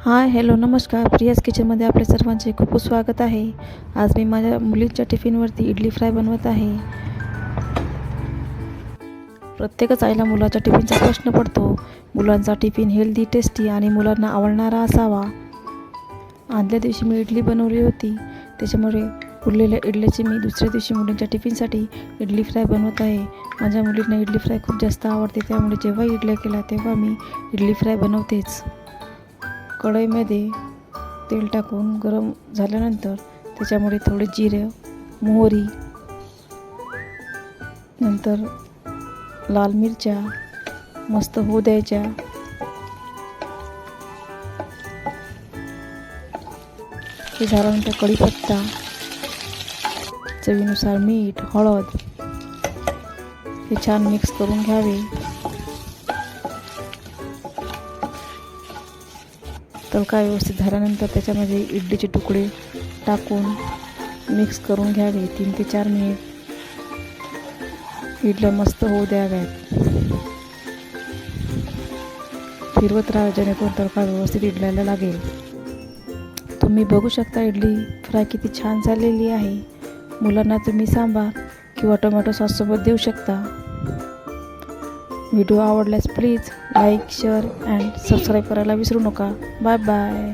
Hi hello नमस्कार. प्रियाज किचनमध्ये आपल्या सर्वांचे खूप खूप स्वागत आहे. आज मी माझ्या मुलीच्या टिफिनवरती इडली फ्राय बनवत आहे. प्रत्येकच आईला मुलाच्या टिफिनचा प्रश्न पडतो. मुलांचा टिफिन हेल्दी, टेस्टी आणि मुलांना आवडणारा असावा. आदल्या दिवशी मी इडली बनवली होती, त्याच्यामुळे उरलेल्या इडल्याची मी दुसऱ्या दिवशी मुलींच्या टिफिनसाठी इडली फ्राय बनवत आहे. माझ्या मुलींना इडली फ्राय खूप जास्त आवडते, त्यामुळे जेव्हा इडल्या केल्या तेव्हा मी इडली फ्राय बनवतेच. कढईमध्ये तेल टाकून गरम झाल्यानंतर त्याच्यामध्ये थोडे जिरे, मोहरी, नंतर लाल मिरच्या मस्त होऊ द्यायच्या. हे झाल्यानंतर कढीपत्ता, चवीनुसार मीठ, हळद हे छान मिक्स करून घ्यावे. तडका व्यवस्थित झाल्यानंतर त्याच्यामध्ये इडलीचे तुकडे टाकून मिक्स करून घ्यावे. 3 ते 4 मिनिट इडल्या मस्त होऊ द्याव्यात. फिरवत राहा जेणेकरून तडका व्यवस्थित इडल्याला लागेल. तुम्ही बघू शकता इडली फ्राय किती छान झालेली आहे. मुलांना तुम्ही सांबार किंवा टोमॅटो सॉससोबत देऊ शकता. व्हिडिओ आवडल्यास please like, share and subscribe करायला विसरू नका. Bye bye.